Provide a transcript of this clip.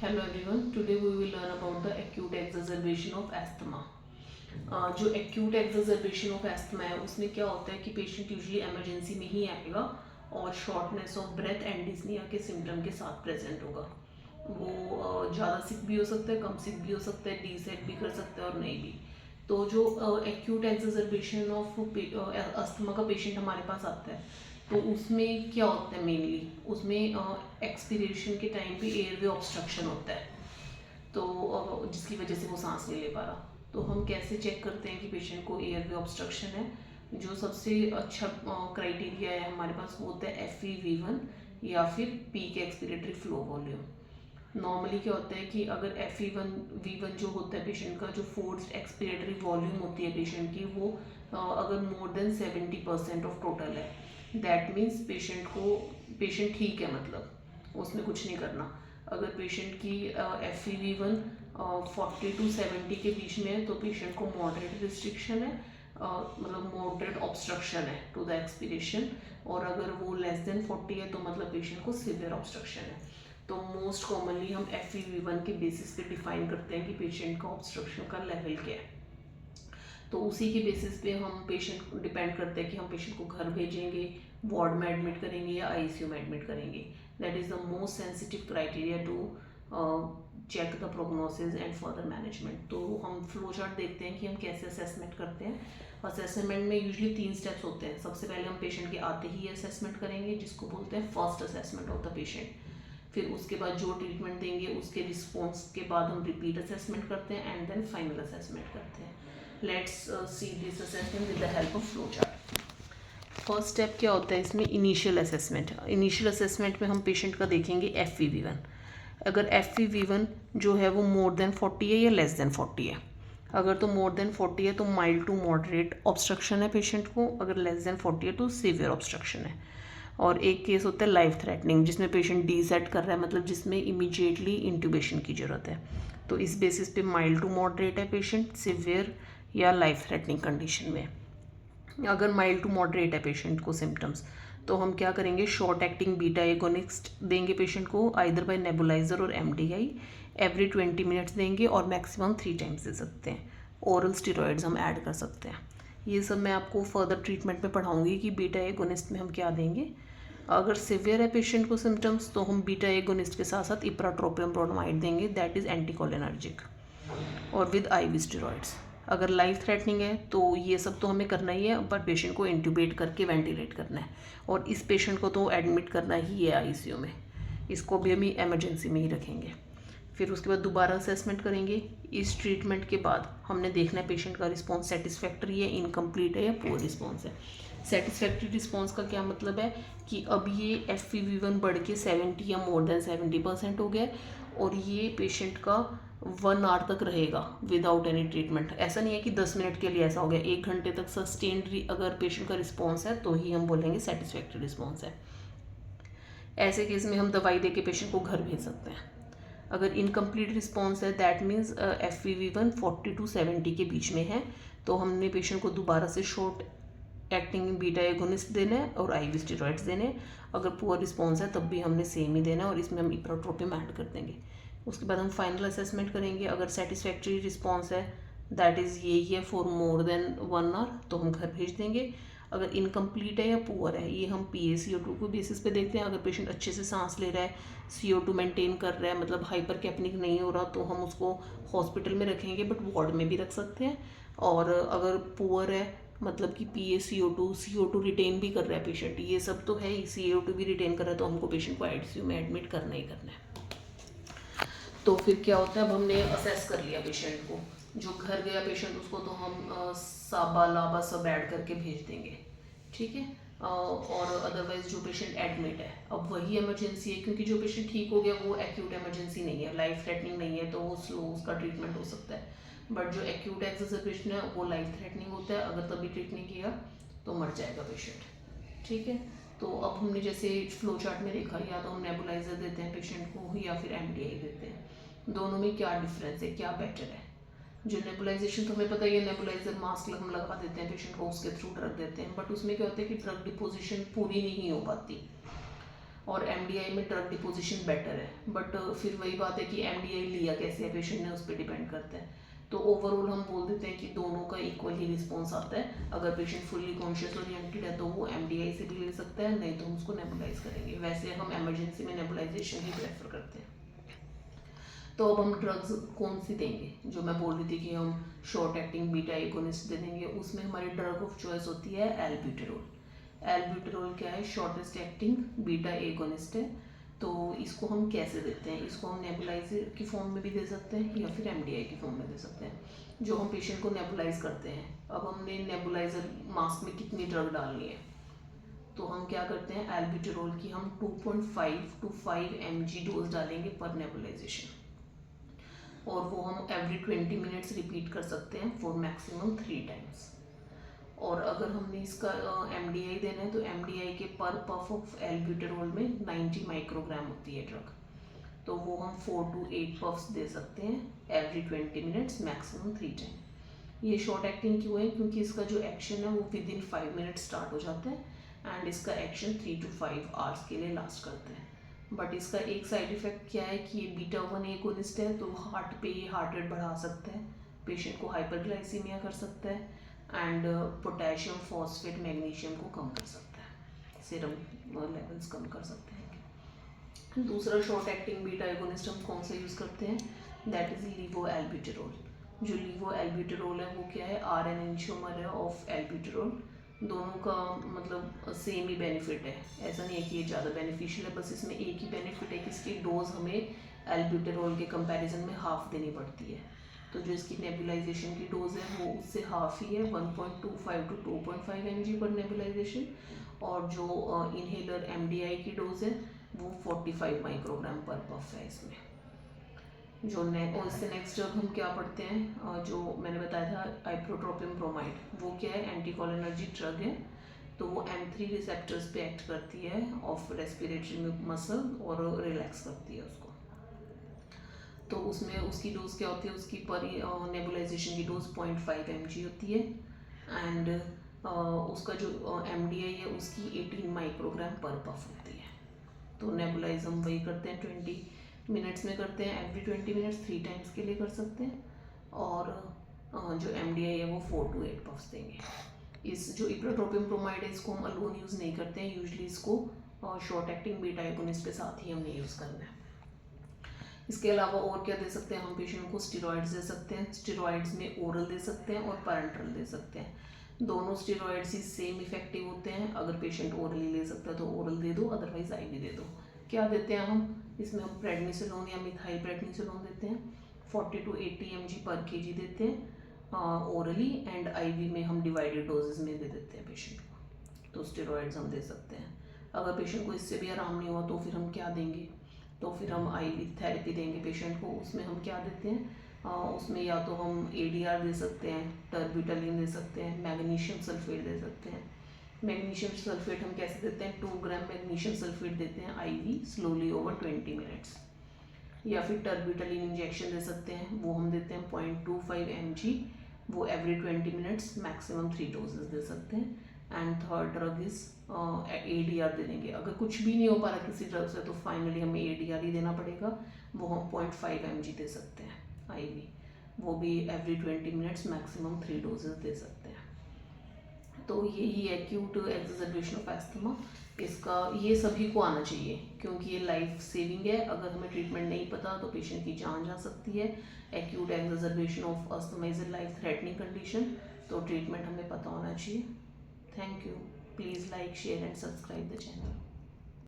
Hello everyone. Today we will learn about the acute exacerbation of asthma. जो acute exacerbation of asthma है उसमें क्या होता है कि पेशेंट यूजुअली इमरजेंसी में ही आएगा और shortness of breath and dyspnea के सिम्टम के साथ प्रेजेंट होगा। वो ज़्यादा सिक भी हो सकता है, कम सिक भी हो सकता है, डीसेट भी कर सकता है और नहीं भी। तो जो एक्यूट एक्सेजर्बेशन ऑफ अस्थमा का पेशेंट हमारे पास आता है तो उसमें क्या होता है मेनली उसमें एक्सपीरेशन के टाइम पे एयरवे ऑब्स्ट्रक्शन होता है। तो जिसकी वजह से वो सांस नहीं ले पा रहा। तो हम कैसे चेक करते हैं कि पेशेंट को एयरवे ऑब्स्ट्रक्शन है। जो सबसे अच्छा क्राइटेरिया है हमारे पास वो होता है FEV1 या फिर peak expiratory flow volume. Normally क्या होता है कि अगर FEV1 जो होता है पेशेंट का जो फोर्स्ड एक्सपीरेटरी वॉल्यूम होती है पेशेंट की वो अगर मोर देन 70% ऑफ टोटल है दैट मीन्स पेशेंट ठीक है, मतलब उसमें कुछ नहीं करना। अगर पेशेंट की FEV1 40 to 70 के बीच में है तो पेशेंट को मॉडरेट रिस्ट्रिक्शन है, मतलब मॉडरेट ऑब्स्ट्रक्शन है टू द एक्सपीरेशन। और अगर वो लेस देन 40 है तो मतलब पेशेंट को सिवियर ऑब्स्ट्रक्शन है। तो मोस्ट कॉमनली हम FEV1 के बेसिस पे डिफाइन करते हैं कि पेशेंट का ऑब्स्ट्रक्शन का लेवल क्या है। तो उसी के बेसिस पे हम पेशेंट डिपेंड करते हैं कि हम पेशेंट को घर भेजेंगे, वार्ड में एडमिट करेंगे या ICU में एडमिट करेंगे। That is the most sensitive criteria to check the prognosis and further management. तो हम फ्लो चार्ट देखते हैं कि हम कैसे असेसमेंट करते हैं। असेसमेंट में यूजुअली 3 स्टेप्स होते हैं। सबसे पहले हम पेशेंट के आते ही असेसमेंट करेंगे जिसको बोलते हैं first assessment of the patient. फिर उसके बाद जो ट्रीटमेंट देंगे उसके रिस्पॉन्स के बाद हम रिपीट असेसमेंट करते हैं एंड देन फाइनल असेसमेंट करते हैं। Let's see this assessment with the help of flow chart. First step क्या होता है इसमें, इनिशियल असेसमेंट। इनिशियल असेसमेंट में हम पेशेंट का देखेंगे FEV1। अगर FEV1 जो है वो मोर देन 40 है या लेस देन 40 है। अगर तो मोर देन 40 है तो माइल्ड टू मॉडरेट ऑब्स्ट्रक्शन है पेशेंट को, अगर लेस देन 40 है तो सीवियर ऑब्स्ट्रक्शन है। और एक केस होता है लाइफ थ्रेटनिंग जिसमें पेशेंट डीसेट कर रहा है, मतलब जिसमें इमीडिएटली इंट्यूबेशन की ज़रूरत है। तो इस बेसिस पे माइल्ड टू मॉडरेट है पेशेंट, सिवियर या लाइफ थ्रेटनिंग कंडीशन में। अगर माइल्ड टू मॉडरेट है पेशेंट को सिम्टम्स तो हम क्या करेंगे, शॉर्ट एक्टिंग बीटा एगोनिस्ट देंगे पेशेंट को आइदर बाय नेबुलाइजर और MDI। एवरी 20 मिनट्स देंगे और मैक्सिमम 3 टाइम्स दे सकते हैं। ओरल स्टेरॉइड्स हम ऐड कर सकते हैं। ये सब मैं आपको फर्दर ट्रीटमेंट में पढ़ाऊंगी कि बीटा एगोनिस्ट में हम क्या देंगे। अगर सिवियर है पेशेंट को सिम्टम्स तो हम बीटा एगोनिस्ट के साथ साथ इप्राट्रोपियम ब्रोमाइड देंगे, दैट इज़ एंटीकोलिनर्जिक, और विद IV स्टेरॉइड्स। अगर लाइफ थ्रेटनिंग है तो ये सब तो हमें करना ही है, पर पेशेंट को इंट्यूबेट करके वेंटिलेट करना है और इस पेशेंट को तो एडमिट करना ही है ICU में। इसको भी हम एमरजेंसी में ही रखेंगे। फिर उसके बाद दोबारा असेसमेंट करेंगे। इस ट्रीटमेंट के बाद हमने देखना है पेशेंट का रिस्पॉन्स सेटिस्फैक्ट्री है, इनकम्प्लीट है या पुअर रिस्पॉन्स है। सेटिस्फैक्ट्री रिस्पॉन्स का क्या मतलब है कि अब ये FEV1 बढ़ के 70 या मोर देन 70% हो गया और ये पेशेंट का 1 आवर तक रहेगा विदाउट एनी ट्रीटमेंट। ऐसा नहीं है कि 10 मिनट के लिए ऐसा हो गया, 1 घंटे तक सस्टेन्ड अगर पेशेंट का रिस्पॉन्स है तो ही हम बोलेंगे सेटिस्फैक्ट्री रिस्पॉन्स है। ऐसे केस में हम दवाई दे के पेशेंट को घर भेज सकते हैं। अगर इनकम्प्लीट रिस्पॉन्स है दैट मीन्स FEV1 40 to 70 के बीच में है तो हमने पेशेंट को दोबारा से शॉर्ट एक्टिंग बीटा एगोनिस्ट देना है और IV स्टेरॉइड्स देने हैं। अगर पुअर रिस्पॉन्स है तब भी हमने सेम ही देना है और इसमें हम इप्राट्रोपियम ऐड कर देंगे। उसके बाद हम फाइनल असेसमेंट करेंगे। अगर सेटिस्फैक्ट्री रिस्पॉन्स है दैट इज़ यही है फॉर मोर देन 1 आवर तो हम घर भेज देंगे। अगर इनकम्प्लीट है या पुअर है ये हम PaCO2 को बेसिस पे देखते हैं। अगर पेशेंट अच्छे से सांस ले रहा है, CO2 मेंटेन कर रहा है, मतलब हाइपर कैपनिक नहीं हो रहा तो हम उसको हॉस्पिटल में रखेंगे बट वार्ड में भी रख सकते हैं। और अगर पुअर है मतलब कि PaCO2 CO2 रिटेन भी कर रहा है पेशेंट, ये सब तो है ही, CO2 भी रिटेन कर रहा है तो हमको पेशेंट को ICU में एडमिट करना ही करना है। तो फिर क्या होता है, अब हमने असेस कर लिया पेशेंट को। जो घर गया पेशेंट उसको तो हम साबा लाबा सब ऐड करके भेज देंगे, ठीक है। और अदरवाइज जो पेशेंट एडमिट है अब वही इमरजेंसी है, क्योंकि जो पेशेंट ठीक हो गया वो एक्यूट इमरजेंसी नहीं है, लाइफ थ्रेटनिंग नहीं है, तो वो स्लो उसका ट्रीटमेंट हो सकता है। बट जो एक्यूट एक्सेसरबेशन है वो लाइफ थ्रेटनिंग होता है, अगर तभी ट्रीट नहीं किया तो मर जाएगा पेशेंट, ठीक है। तो अब हमने जैसे फ्लो चार्ट में देखा, या तो हम नेबुलाइजर देते हैं पेशेंट को या फिर MDI देते हैं। दोनों में क्या डिफरेंस है, क्या बेटर है। जो नेबुलाइजेशन तो हमें पता ही है, नेबुलाइजर मास्क हम लगा देते हैं पेशेंट को, उसके थ्रू ड्रग देते हैं, बट उसमें क्या होता है कि ड्रग डिपोजिशन पूरी नहीं हो पाती। और एमडीआई में ड्रग डिपोजिशन बेटर है, बट फिर वही बात है कि एमडीआई लिया कैसे है पेशेंट ने, उस पर डिपेंड करता है। तो ओवरऑल हम बोल देते हैं कि दोनों का इक्वल ही रिस्पॉन्स आता है। अगर पेशेंट फुल्ली कॉन्शियस ओरिएंटेड है तो वो एमडीआई से भी ले सकता है, नहीं तो हम उसको नेबुलाइज करेंगे। वैसे हम इमरजेंसी में नेबुलाइजेशन ही प्रेफर करते हैं। तो अब हम ड्रग्स कौन सी देंगे, जो मैं बोल रही थी कि हम शॉर्ट एक्टिंग बीटा एगोनिस्ट दे देंगे, उसमें हमारी ड्रग ऑफ चॉइस होती है एल्ब्यूटेरोल। एल्ब्यूटेरोल क्या है, शॉर्टेस्ट एक्टिंग बीटा एगोनिस्ट है। तो इसको हम कैसे देते हैं, इसको हम नेबुलाइजर की फॉर्म में भी दे सकते हैं या फिर एमडीआई की फॉर्म में दे सकते हैं। जो हम पेशेंट को नेबुलाइज करते हैं, अब हमने नेबुलाइजर मास्क में कितनी ड्रग डालनी है, तो हम क्या करते हैं, एल्ब्यूटेरोल की हम 2.5 to 5 mg डोज डालेंगे पर नेबुलाइजेशन, और वो हम एवरी 20 मिनट्स रिपीट कर सकते हैं फॉर मैक्सिमम 3 टाइम्स। और अगर हमने इसका एमडीआई देना है तो एमडीआई के पर पफ ऑफ एल्ब्यूटेरोल में 90 माइक्रोग्राम होती है ड्रग, तो वो हम 4 to 8 पफ्स दे सकते हैं एवरी 20 मिनट्स मैक्सिमम 3 टाइम। ये शॉर्ट एक्टिंग क्यों है, क्योंकि इसका जो एक्शन है वो विद इन 5 मिनट्स स्टार्ट हो जाता है एंड इसका एक्शन 3 to 5 आवर्स के लिए लास्ट करता है। बट इसका एक साइड इफेक्ट क्या है कि ये बीटा 1 एगोनिस्ट है, तो हार्ट पे ये हार्ट रेट बढ़ा सकता है, पेशेंट को हाइपरग्लाइसीमिया कर सकता है एंड पोटेशियम फॉस्फेट मैग्नीशियम को कम कर सकता है, सीरम लेवल्स कम कर सकते हैं। दूसरा शॉर्ट एक्टिंग बीटा एगोनिस्ट हम कौन सा यूज़ करते हैं, दैट इज़ लीवो एल्ब्यूटेरोल। जो लीवो एल्ब्यूटेरोल है वो क्या है, आरएन एंशियोमर है ऑफ एल्ब्यूटेरोल। दोनों का मतलब सेम ही बेनिफिट है, ऐसा नहीं है कि ये ज़्यादा बेनिफिशियल है, बस इसमें एक ही बेनिफिट है कि इसकी डोज हमें एल्ब्यूटेरोल के कंपैरिजन में हाफ देनी पड़ती है। तो जो इसकी नेबुलाइजेशन की डोज है वो उससे हाफ ही है, 1.25 to 2.5 mg पर नेबुलाइजेशन, और जो इनहेलर एमडीआई की डोज है वो 45 माइक्रोग्राम पर पफ है इसमें। जो और इससे नेक्स्ट ड्रग हम क्या पढ़ते हैं, जो मैंने बताया था आइप्रोट्रोपियम ब्रोमाइड, वो क्या है, एंटीकोलिनर्जिक ड्रग है। तो वो M3 रिसेप्टर्स पे एक्ट करती है ऑफ रेस्पिरेटरी मसल और रिलैक्स करती है उसको। तो उसमें उसकी डोज क्या होती है, उसकी पर नेबुलाइजेशन की डोज 0.5 mg होती है एंड उसका जो MDI है उसकी 18 माइक्रोग्राम पर पफ होती है। तो नेबुलाइज हम वही करते हैं 20 मिनट्स में करते हैं, एवरी 20 मिनट्स 3 टाइम्स के लिए कर सकते हैं, और जो MDI है वो 4 to 8 पफ्स देंगे। इस जो इप्रोट्रोपियम ब्रोमाइड है इसको हम अलोन यूज़ नहीं करते हैं, यूजली इसको शॉर्ट एक्टिंग बीटा एगोनिस्ट के साथ ही हमने यूज़ करना है। इसके अलावा और क्या दे सकते हैं हम पेशेंट को, स्टेरॉइड्स दे सकते हैं। स्टेरॉइड्स में ओरल दे सकते हैं और पैरेंटरल दे सकते हैं। दोनों स्टेरॉइड्स ही सेम इफेक्टिव होते हैं, अगर पेशेंट ओरली ले सकता है तो ओरल दे दो, अदरवाइज आईवी दे दो। क्या देते हैं हम, इसमें हम प्रेडनिसोलोन या मिथाइल प्रेडनिसोलोन देते हैं, 40 to 80 mg पर kg देते हैं ओरली, एंड आईवी में हम डिवाइडेड डोजेज में दे देते हैं पेशेंट को। तो स्टेरॉइड्स हम दे सकते हैं। अगर पेशेंट को इससे भी आराम नहीं हुआ तो फिर हम क्या देंगे, तो फिर हम आईवी थेरेपी देंगे पेशेंट को। उसमें हम क्या देते हैं, उसमें या तो हम ADR दे सकते हैं, टर्बिटलिन दे सकते हैं, मैग्नीशियम सल्फेट दे सकते हैं। मैग्नीशियम सल्फेट हम कैसे देते हैं, 2 ग्राम मैग्नीशियम सल्फेट देते हैं IV स्लोली ओवर 20 मिनट्स। या फिर टर्बिटलिन इंजेक्शन दे सकते हैं, वो हम देते हैं 0.25 mg, वो एवरी 20 मिनट्स मैक्सिमम 3 डोजेज दे सकते हैं। And third drug is ADR दे देंगे। अगर कुछ भी नहीं हो पा रहा किसी ड्रग से तो फाइनली हमें ADR ही देना पड़ेगा, वो हम 0.5 mg दे सकते हैं IV, वो भी एवरी 20 मिनट्स मैक्सिमम 3 डोजेज दे सकते हैं। तो यही एक्यूट एक्सर्बेशन ऑफ एस्थमा, इसका ये सभी को आना चाहिए क्योंकि ये लाइफ सेविंग है। अगर हमें ट्रीटमेंट नहीं पता तो पेशेंट की जान जा सकती है। Acute exacerbation of asthma is a life threatening condition, तो ट्रीटमेंट हमें पता होना चाहिए। Thank you. Please like, share and subscribe the channel.